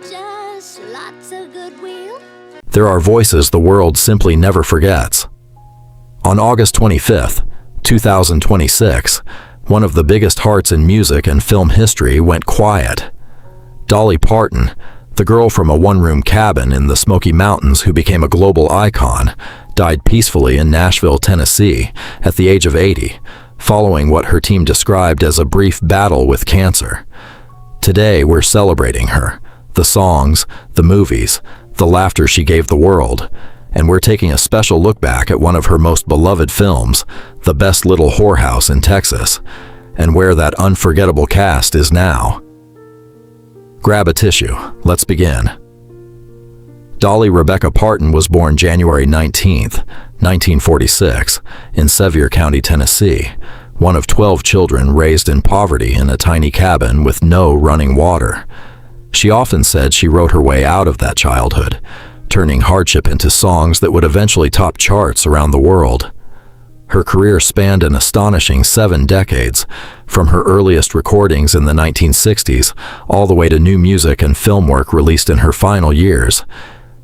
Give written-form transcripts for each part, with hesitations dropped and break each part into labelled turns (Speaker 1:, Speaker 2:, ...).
Speaker 1: Just lots of goodwill.
Speaker 2: There are voices the world simply never forgets. On August 25th, 2026, one of the biggest hearts in music and film history went quiet. Dolly Parton, the girl from a one-room cabin in the Smoky Mountains who became a global icon, died peacefully in Nashville, Tennessee, at the age of 80, following what her team described as a brief battle with cancer. Today, we're celebrating her, the songs, the movies, the laughter she gave the world, and we're taking a special look back at one of her most beloved films, The Best Little Whorehouse in Texas, and where that unforgettable cast is now. Grab a tissue. Let's begin. Dolly Rebecca Parton was born January 19, 1946, in Sevier County, Tennessee, one of 12 children raised in poverty in a tiny cabin with no running water. She often said she wrote her way out of that childhood, turning hardship into songs that would eventually top charts around the world. Her career spanned an astonishing 7 decades, from her earliest recordings in the 1960s all the way to new music and film work released in her final years.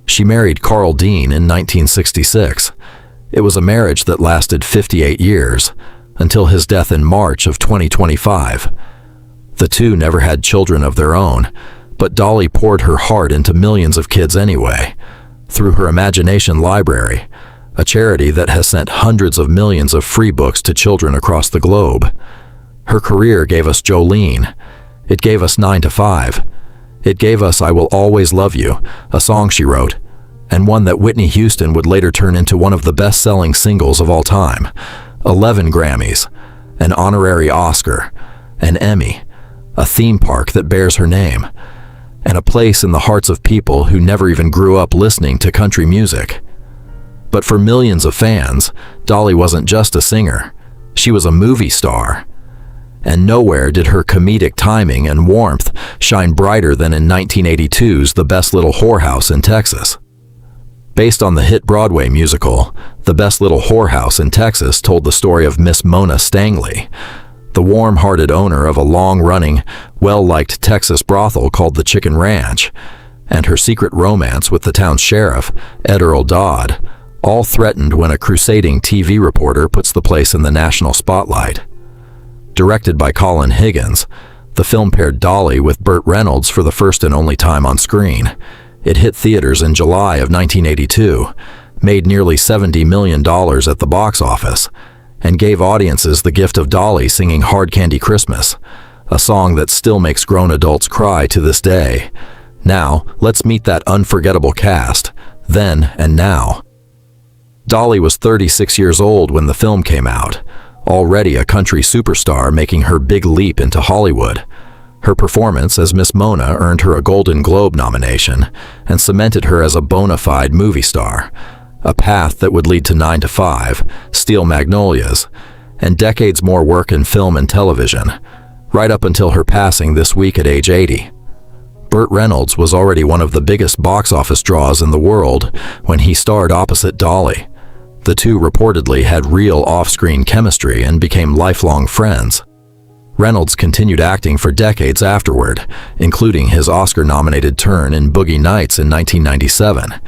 Speaker 2: She married Carl Dean in 1966. It was a marriage that lasted 58 years, until his death in March of 2025. The two never had children of their own, but Dolly poured her heart into millions of kids anyway, through her Imagination Library, a charity that has sent hundreds of millions of free books to children across the globe. Her career gave us Jolene. It gave us 9 to 5. It gave us I Will Always Love You, a song she wrote, and one that Whitney Houston would later turn into one of the best-selling singles of all time. 11 Grammys, an honorary Oscar, an Emmy, a theme park that bears her name, and a place in the hearts of people who never even grew up listening to country music. But for millions of fans, Dolly wasn't just a singer. She was a movie star. And nowhere did her comedic timing and warmth shine brighter than in 1982's The Best Little Whorehouse in Texas. Based on the hit Broadway musical, The Best Little Whorehouse in Texas told the story of Miss Mona Stangley, the warm-hearted owner of a long-running, well-liked Texas brothel called the Chicken Ranch, and her secret romance with the town's sheriff, Ed Earl Dodd, all threatened when a crusading TV reporter puts the place in the national spotlight. Directed by Colin Higgins, the film paired Dolly with Burt Reynolds for the first and only time on screen. It hit theaters in July of 1982, made nearly $70 million at the box office, and gave audiences the gift of Dolly singing Hard Candy Christmas, a song that still makes grown adults cry to this day. Now, let's meet that unforgettable cast, then and now. Dolly was 36 years old when the film came out, already a country superstar making her big leap into Hollywood. Her performance as Miss Mona earned her a Golden Globe nomination and cemented her as a bona fide movie star, a path that would lead to 9 to 5, Steel Magnolias, and decades more work in film and television, right up until her passing this week at age 80. Burt Reynolds was already one of the biggest box office draws in the world when he starred opposite Dolly. The two reportedly had real off-screen chemistry and became lifelong friends. Reynolds continued acting for decades afterward, including his Oscar-nominated turn in Boogie Nights in 1997.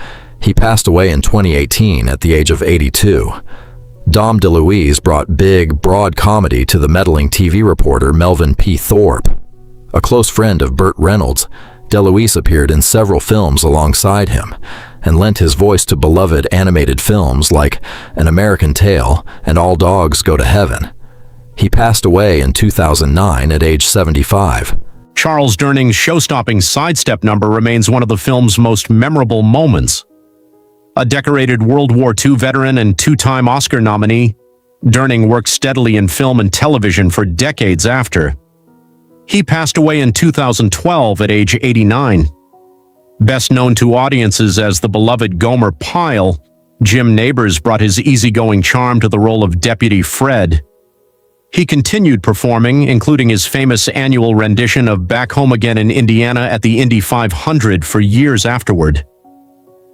Speaker 2: He passed away in 2018 at the age of 82. Dom DeLuise brought big, broad comedy to the meddling TV reporter Melvin P. Thorpe. A close friend of Burt Reynolds, DeLuise appeared in several films alongside him and lent his voice to beloved animated films like An American Tail and All Dogs Go to Heaven. He passed away in 2009 at age 75.
Speaker 3: Charles Durning's show-stopping sidestep number remains one of the film's most memorable moments. A decorated World War II veteran and 2-time Oscar nominee, Durning worked steadily in film and television for decades after. He passed away in 2012 at age 89. Best known to audiences as the beloved Gomer Pyle, Jim Nabors brought his easygoing charm to the role of Deputy Fred. He continued performing, including his famous annual rendition of Back Home Again in Indiana at the Indy 500 for years afterward.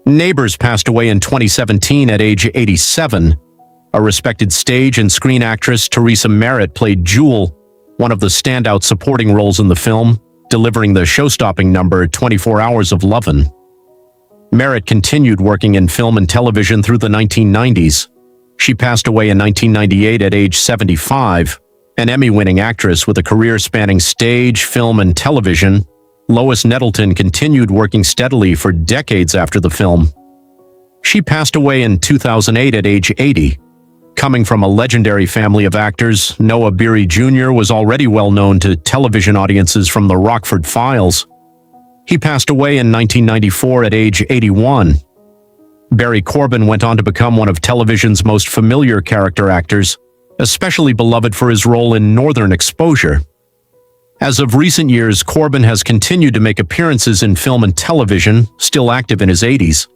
Speaker 3: Nabors passed away in 2017 at age 87. A respected stage and screen actress, Teresa Merritt, played Jewel, one of the standout supporting roles in the film, delivering the show-stopping number 24 Hours of Lovin'. Merritt continued working in film and television through the 1990s. She passed away in 1998 at age 75. An Emmy-winning actress with a career spanning stage, film, and television, Lois Nettleton continued working steadily for decades after the film. She passed away in 2008 at age 80. Coming from a legendary family of actors, Noah Beery Jr. was already well known to television audiences from The Rockford Files. He passed away in 1994 at age 81. Barry Corbin went on to become one of television's most familiar character actors, especially beloved for his role in Northern Exposure. As of recent years, Corbin has continued to make appearances in film and television, still active in his 80s.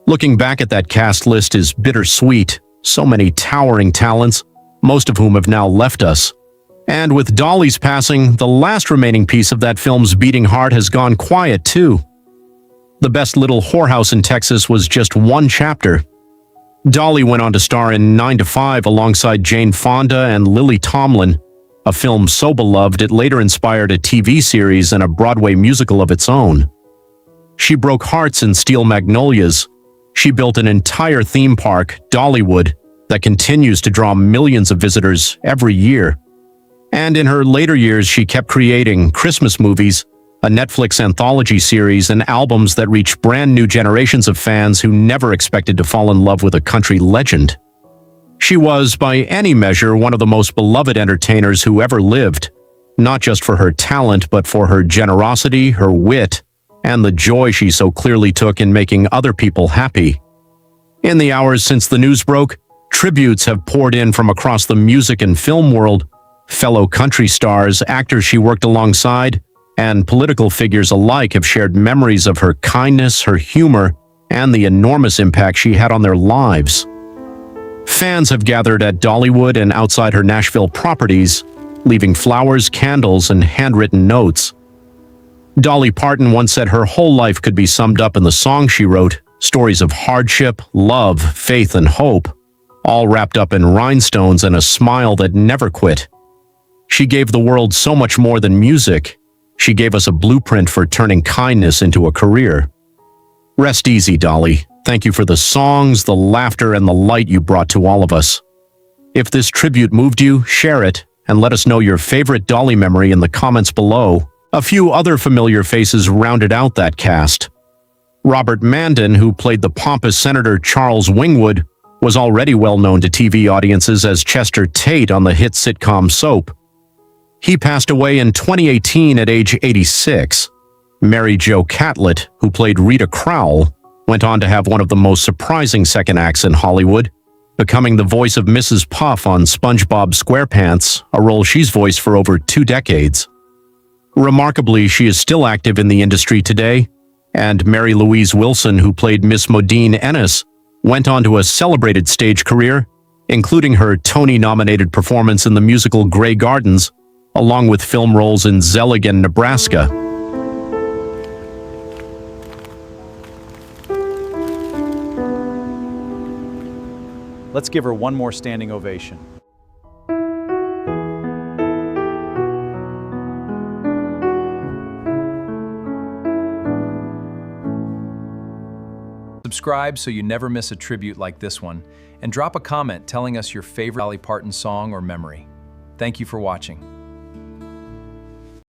Speaker 3: Looking back at that cast list is bittersweet. So many towering talents, most of whom have now left us. And with Dolly's passing, the last remaining piece of that film's beating heart has gone quiet too. The Best Little Whorehouse in Texas was just one chapter. Dolly went on to star in 9 to 5 alongside Jane Fonda and Lily Tomlin, a film so beloved it later inspired a TV series and a Broadway musical of its own. She broke hearts in Steel Magnolias. She built an entire theme park, Dollywood, that continues to draw millions of visitors every year. And in her later years, she kept creating Christmas movies, a Netflix anthology series, and albums that reach brand new generations of fans who never expected to fall in love with a country legend. She was, by any measure, one of the most beloved entertainers who ever lived, not just for her talent, but for her generosity, her wit, and the joy she so clearly took in making other people happy. In the hours since the news broke, tributes have poured in from across the music and film world. Fellow country stars, actors she worked alongside, and political figures alike have shared memories of her kindness, her humor, and the enormous impact she had on their lives. Fans have gathered at Dollywood and outside her Nashville properties, leaving flowers, candles, and handwritten notes. Dolly Parton once said her whole life could be summed up in the song she wrote, stories of hardship, love, faith, and hope, all wrapped up in rhinestones and a smile that never quit. She gave the world so much more than music. She gave us a blueprint for turning kindness into a career. Rest easy, Dolly. Thank you for the songs, the laughter, and the light you brought to all of us. If this tribute moved you, share it, and let us know your favorite Dolly memory in the comments below. A few other familiar faces rounded out that cast. Robert Mandan, who played the pompous Senator Charles Wingwood, was already well known to TV audiences as Chester Tate on the hit sitcom Soap. He passed away in 2018 at age 86. Mary Jo Catlett, who played Rita Crowell, went on to have one of the most surprising second acts in Hollywood, becoming the voice of Mrs. Puff on SpongeBob SquarePants, a role she's voiced for over 2 decades. Remarkably, she is still active in the industry today, and Mary Louise Wilson, who played Miss Modine Ennis, went on to a celebrated stage career, including her Tony-nominated performance in the musical Grey Gardens, along with film roles in Zelig and Nebraska.
Speaker 4: Let's give her one more standing ovation. Subscribe so you never miss a tribute like this one, and drop a comment telling us your favorite Dolly Parton song or memory. Thank you for watching.